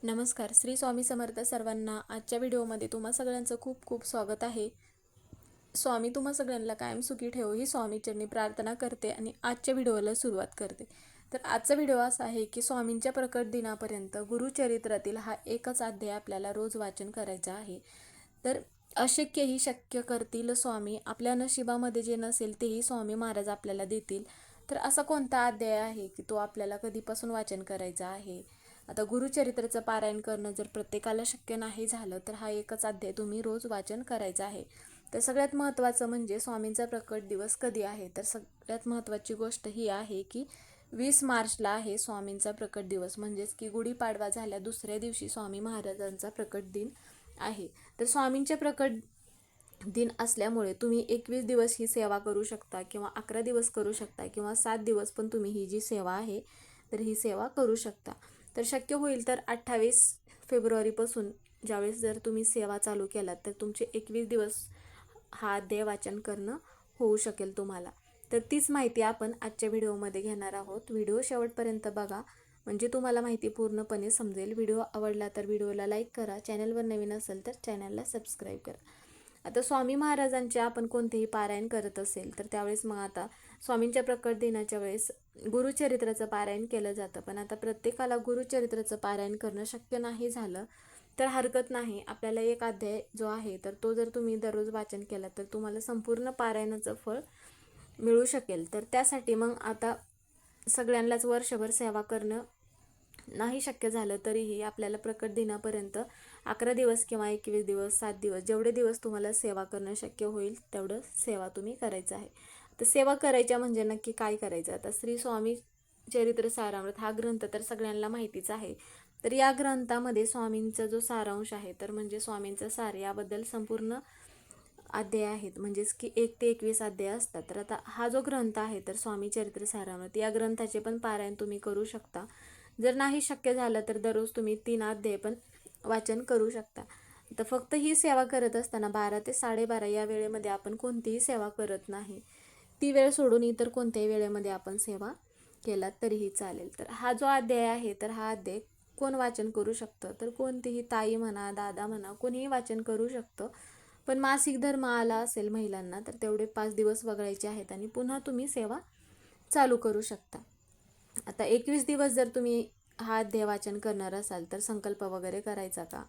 नमस्कार. श्री स्वामी समर्थ सर्वांना. आजच्या व्हिडिओमध्ये तुम्हा सगळ्यांचं खूप खूप स्वागत आहे. स्वामी तुम्हा सगळ्यांना कायम सुखी ठेवो ही स्वामीचरणी प्रार्थना करते आणि आजच्या व्हिडिओला सुरुवात करते. तर आजचा व्हिडिओ असा आहे की स्वामींच्या प्रकट दिनापर्यंत गुरुचरित्रातील हा एकच अध्याय आपल्याला रोज वाचन करायचा आहे. तर अशक्यही शक्य करतील स्वामी, आपल्या नशिबामध्ये जे नसेल तेही स्वामी महाराज आपल्याला देतील. तर असा कोणता अध्याय आहे की तो आपल्याला कधीपासून वाचन करायचा आहे? आता गुरुचरित्राचं पारायण करणं जर प्रत्येकाला शक्य नाही झालं तर हा एकच अध्याय तुम्ही रोज वाचन करायचा आहे. तर सगळ्यात महत्त्वाचं म्हणजे स्वामींचा प्रकट दिवस कधी आहे? तर सगळ्यात महत्त्वाची गोष्ट ही आहे की 20 मार्चला आहे स्वामींचा प्रकट दिवस, म्हणजेच की गुढीपाडवा झाल्या दुसऱ्या दिवशी स्वामी महाराजांचा प्रकट दिन आहे. तर स्वामींचे प्रकट दिन असल्यामुळे तुम्ही 21 दिवस ही सेवा करू शकता किंवा 11 दिवस करू शकता किंवा 7 दिवस पण तुम्ही ही जी सेवा आहे तर ही सेवा करू शकता. तर शक्य होईल तर 28 फेब्रुवारीपासून ज्यावेळेस जर तुम्ही सेवा चालू केलात तर तुमचे 21 दिवस हा अध्याय वाचन करणं होऊ शकेल तुम्हाला. तर तीच माहिती आपण आजच्या व्हिडिओमध्ये घेणार आहोत. व्हिडिओ शेवटपर्यंत बघा म्हणजे तुम्हाला माहिती पूर्णपणे समजेल. व्हिडिओ आवडला तर व्हिडिओला लाईक करा, चॅनलवर नवीन असेल तर चॅनलला सबस्क्राईब करा. आता स्वामी महाराजांचे आपण कोणतेही पारायण करत असेल तर त्यावेळेस मग आता स्वामींच्या प्रकट दिनाच्या वेळेस गुरुचरित्राचं पारायण केलं जातं. पण आता प्रत्येकाला गुरुचरित्राचं पारायण करणं शक्य नाही झालं तर हरकत नाही. आपल्याला एक अध्याय जो आहे तर तो जर तुम्ही दररोज वाचन केला तर तुम्हाला संपूर्ण पारायणाचं फळ मिळू शकेल. तर त्यासाठी मग आता सगळ्यांनाच वर्षभर सेवा करणं नाही शक्य झालं तरीही आपल्याला प्रकट दिनापर्यंत 11 दिवस किंवा 21 दिवस, 7 दिवस, जेवढे दिवस तुम्हाला सेवा करणं शक्य होईल तेवढं सेवा तुम्ही करायचं आहे. तर सेवा करायच्या म्हणजे नक्की काय करायचं? आता श्री स्वामी चरित्र सारामृत हा ग्रंथ तर सगळ्यांना माहितीच आहे. तर या ग्रंथामध्ये स्वामींचा जो सारांश आहे तर म्हणजे स्वामींचा सार याबद्दल संपूर्ण अध्याय आहेत, म्हणजेच की 1 ते 21 अध्याय असतात. तर आता हा जो ग्रंथ आहे तर स्वामी चरित्र सारामृत या ग्रंथाचे पण पारायण तुम्ही करू शकता. जर नाही शक्य झालं तर दररोज तुम्ही 3 अध्याय पण वाचन करू शकता. तर फक्त ही सेवा करत असताना 12 ते 12:30 या वेळेमध्ये आपण कोणतीही सेवा करत नाही. ती वेळ सोडून इतर कोणत्याही वेळेमध्ये आपण सेवा केलात तरीही चालेल. तर हा जो अध्याय आहे तर हा अध्याय कोण वाचन करू शकतं? तर कोणतीही ताई म्हणा, दादा म्हणा, कोणीही वाचन करू शकतं. पण मासिक धर्म आला असेल महिलांना तर तेवढे 5 दिवस वगळायचे आहेत आणि पुन्हा तुम्ही सेवा चालू करू शकता. आता 21 दिवस जर तुम्ही हा अध्याय वाचन करणार असाल तर संकल्प वगैरे करायचा का?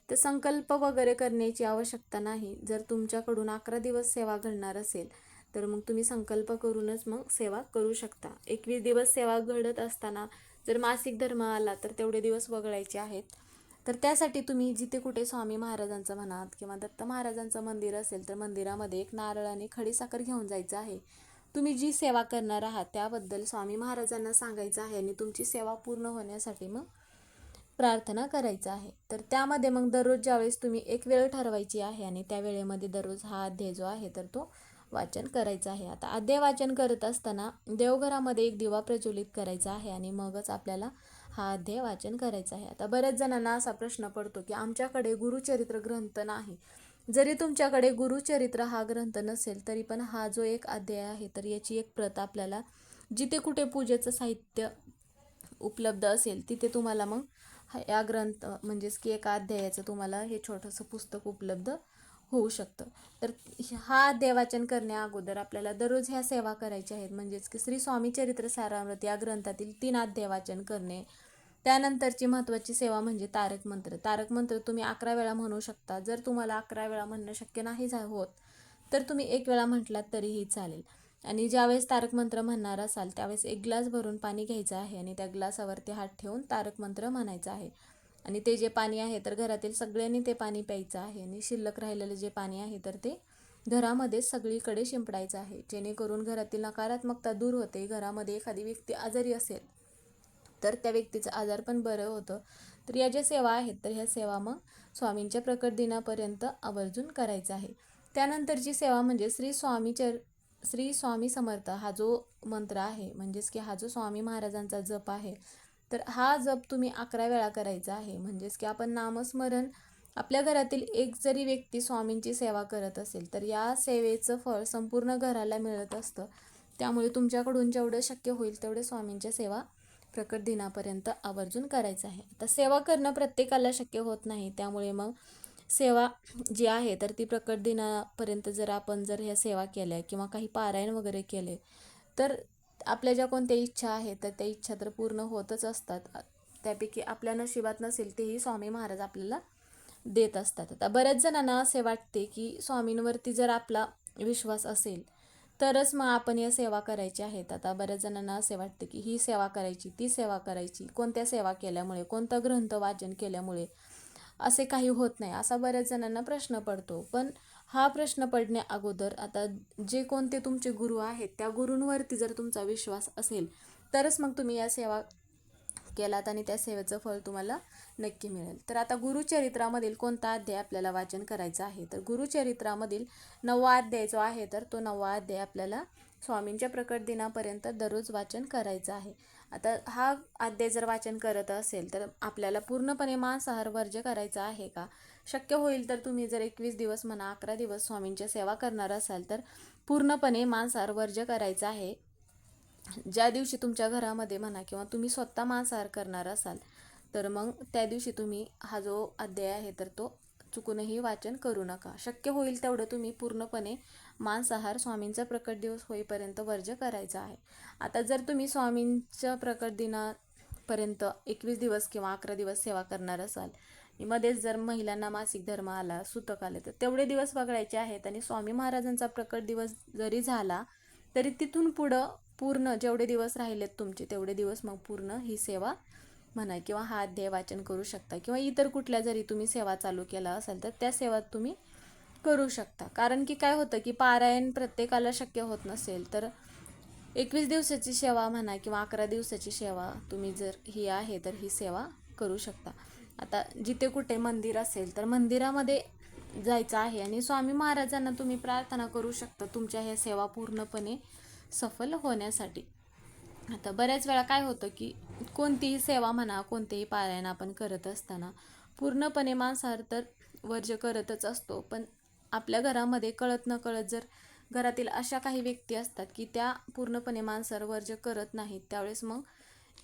तर संकल्प वगैरे करण्याची आवश्यकता नाही. जर तुमच्याकडून 11 दिवस सेवा घडणार असेल तर मग तुम्ही संकल्प करूनच मग सेवा करू शकता. 21 दिवस सेवा घडत असताना जर मासिक धर्म आला तर तेवढे दिवस वगळायचे आहेत. तर त्यासाठी तुम्ही जिथे कुठे स्वामी महाराजांचं म्हणात किंवा दत्त महाराजांचं मंदिर असेल तर मंदिरामध्ये एक नारळ आणि खडीसाखर घेऊन जायचं आहे. तुम्ही जी सेवा करणार आहात त्याबद्दल स्वामी महाराजांना सांगायचं आहे आणि तुमची सेवा पूर्ण होण्यासाठी मग प्रार्थना करायचं आहे. तर त्यामध्ये मग दररोज ज्यावेळेस तुम्ही एक वेळ ठरवायची आहे आणि त्या वेळेमध्ये दररोज हा अध्याय जो आहे तर तो वाचन करायचा आहे. आता अध्याय वाचन करत असताना देवघरामध्ये एक दिवा प्रज्वलित करायचा आहे आणि मगच आपल्याला हा अध्याय वाचन करायचा आहे. आता बऱ्याच जणांना असा प्रश्न पडतो की आमच्याकडे गुरुचरित्र ग्रंथ नाही. जरी तुमच्याकडे गुरुचरित्र हा ग्रंथ नसेल तरी पण हा जो एक अध्याय आहे तर याची एक प्रत आपल्याला जिथे कुठे पूजेचं साहित्य उपलब्ध असेल तिथे तुम्हाला मग या ग्रंथ म्हणजेच की एका अध्यायाचं तुम्हाला हे छोटंसं पुस्तक उपलब्ध होऊ शकतं. तर हा अध्याय वाचन करण्या अगोदर आपल्याला दररोज ह्या सेवा करायच्या आहेत, म्हणजेच की श्री स्वामी चरित्र सारामृत या ग्रंथातील 3 अध्याय वाचन करणे. त्यानंतरची महत्त्वाची सेवा म्हणजे तारक मंत्र. तारक मंत्र तुम्ही 11 वेळा म्हणू शकता. जर तुम्हाला 11 वेळा म्हणणं शक्य नाही होत तर तुम्ही 1 वेळा म्हटलात तरीही चालेल. आणि ज्यावेळेस तारक मंत्र म्हणणार असाल त्यावेळेस 1 ग्लास भरून पाणी घ्यायचं आहे आणि त्या ग्लासावरती हात ठेवून तारक मंत्र म्हणायचं आहे. आणि ते जे पाणी आहे तर घरातील सगळ्यांनी ते पाणी प्यायचं आहे आणि शिल्लक राहिलेलं जे पाणी आहे तर ते घरामध्ये सगळीकडे शिंपडायचं आहे, जेणेकरून घरातील नकारात्मकता दूर होते. घरामध्ये एखादी व्यक्ती आजारी असेल तर त्या व्यक्तीचं आजार पण बरं होतं. तर या ज्या सेवा आहेत तर ह्या सेवा मग स्वामींच्या प्रकट दिनापर्यंत आवर्जून करायचा आहे. त्यानंतरची सेवा म्हणजे श्री स्वामी समर्थ हा जो मंत्र आहे, म्हणजेच की हा जो स्वामी महाराजांचा जप आहे तर हा जप तुम्ही 11 वेळा करायचा आहे. म्हणजेच की आपण नामस्मरण आपल्या घरातील एक जरी व्यक्ती स्वामींची सेवा करत असेल तर या सेवेचं फळ संपूर्ण घराला मिळत असतं. त्यामुळे तुमच्याकडून जेवढं शक्य होईल तेवढे स्वामींच्या सेवा प्रकट दिनापर्यंत आवर्जून करायचं आहे. आता सेवा करणं प्रत्येकाला शक्य होत नाही, त्यामुळे मग सेवा जी आहे तर ती प्रकट दिनापर्यंत जर आपण ह्या सेवा केल्या किंवा काही पारायण वगैरे केले तर आपल्या ज्या कोणत्या इच्छा आहेत तर त्या इच्छा तर पूर्ण होतच असतात. त्यापैकी आपल्या नशिबात नसेल तेही स्वामी महाराज आपल्याला देत असतात. आता बऱ्याच जणांना असे वाटते की स्वामींवरती जर आपला विश्वास असेल तरच मग आपण या सेवा करायच्या आहेत. आता बऱ्याच जणांना असे वाटते की ही सेवा करायची, ती सेवा करायची, कोणत्या सेवा केल्यामुळे, कोणतं ग्रंथ वाचन केल्यामुळे असे काही होत नाही, असा बऱ्याच जणांना प्रश्न पडतो. पण हा प्रश्न पडण्या अगोदर आता जे कोणते तुमचे गुरु आहेत त्या गुरूंवरती जर तुमचा विश्वास असेल तरच मग तुम्ही या सेवा केलात आणि त्या सेवेचं फळ तुम्हाला नक्की मिळेल. तर आता गुरुचरित्रामधील कोणता अध्याय आपल्याला वाचन करायचा आहे, तर गुरुचरित्रामधील 9वा अध्याय जो आहे तर तो 9वा अध्याय आपल्याला स्वामींच्या प्रकट दिनापर्यंत दररोज वाचन करायचं आहे. आता हा अध्याय जर वाचन करत असेल तर आपल्याला पूर्णपणे मांसाहार वर्ज्य करायचा आहे का? शक्य होईल तर तुम्ही जर 21 दिवस म्हणा 11 दिवस स्वामींच्या सेवा करणार असाल तर पूर्णपणे मांसाहार वर्ज्य करायचा आहे. ज्या दिवशी तुमच्या घरामध्ये म्हणा किंवा तुम्ही स्वतः मांसाहार करणार असाल तर मग त्या दिवशी तुम्ही हा जो अध्याय आहे तर तो चुकूनही वाचन करू नका. शक्य होईल तेवढं तुम्ही पूर्णपणे मांसाहार स्वामींचा प्रकट दिवस होईपर्यंत वर्ज्य करायचा आहे. आता जर तुम्ही स्वामींच्या प्रकट दिनापर्यंत 21 दिवस किंवा 11 दिवस सेवा करणार असाल, मध्येच जर महिलांना मासिक धर्म आला, सुतक आले तर तेवढे दिवस वगळायचे आहेत आणि स्वामी महाराजांचा प्रकट दिवस जरी झाला तरी तिथून पुढं पूर्ण जेवढे दिवस राहिलेत तुमचे तेवढे दिवस मग पूर्ण ही सेवा म्हणा किंवा हा अध्याय वाचन करू शकता किंवा इतर कुठल्या जरी तुम्ही सेवा चालू केला असाल तर त्या सेवा तुम्ही करू शकता. कारण की काय होतं की पारायण प्रत्येकाला शक्य होत नसेल तर 21 दिवसाची सेवा म्हणा किंवा 11 दिवसाची सेवा तुम्ही जर ही आहे तर ही सेवा करू शकता. आता जिथे कुठे मंदिर असेल तर मंदिरामध्ये जायचं आहे आणि स्वामी महाराजांना तुम्ही प्रार्थना करू शकता तुमच्या ह्या सेवा पूर्णपणे सफल होण्यासाठी. आता बऱ्याच वेळा काय होतं की कोणतीही सेवा म्हणा कोणतेही पारायण आपण करत असताना पूर्णपणे मांसाहार तर वर्ज्य करतच असतो, पण आपल्या घरामध्ये कळत न कळत जर घरातील अशा काही व्यक्ती असतात की त्या पूर्णपणे मांसाहार वर्ज्य करत नाहीत, त्यावेळेस मग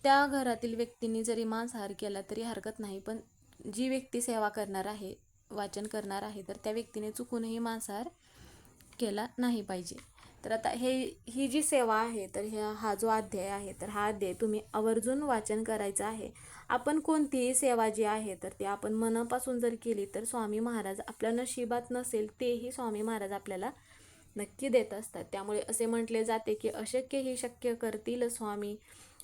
त्या घरातील व्यक्तींनी जरी मांसाहार केला तरी हरकत नाही, पण जी व्यक्ती सेवा करणार आहे, वाचन करणार आहे तर त्या व्यक्तीने चुकूनही मांसाहार केला नाही पाहिजे. तर आता ही जी सेवा आहे तर हा जो अध्याय आहे तर हा अध्याय तुम्ही आवर्जून वाचन करायचा आहे. आपण कोणतीही सेवा जी आहे तर ती आपण मनापासून जर केली तर स्वामी महाराज आपल्या नशिबात नसेल तेही स्वामी महाराज आपल्याला नक्की देत असतात. त्यामुळे असे म्हटले जाते की अशक्य ही शक्य करतील स्वामी.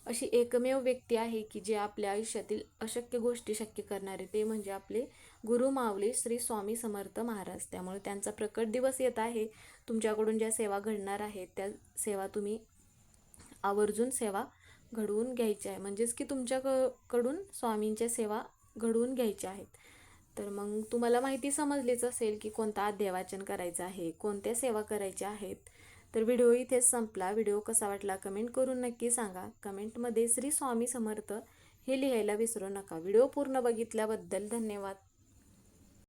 अशी एकमेव व्यक्ती आहे की जे आपल्या आयुष्यातील अशक्य गोष्टी शक्य करणारे ते म्हणजे आपले गुरु माऊली श्री स्वामी समर्थ महाराज. त्यामुळे त्यांचा प्रकट दिवस येत आहे. तुमच्याकडून ज्या सेवा घडणार आहेत त्या सेवा तुम्ही आवर्जून सेवा घडवून घ्यायच्या आहे, म्हणजेच की तुमच्याकडून स्वामींच्या सेवा घडवून घ्यायच्या आहेत. तर मग तुम्हाला माहिती समजलीच असेल की कोणता अध्याय वाचन करायचा आहे, कोणत्या सेवा करायच्या आहेत. तर व्हिडिओ इथेच संपला. व्हिडिओ कसा वाटला कमेंट करून नक्की सांगा. कमेंटमध्ये श्री स्वामी समर्थ हे लिहायला विसरू नका. व्हिडिओ पूर्ण बघितल्याबद्दल धन्यवाद.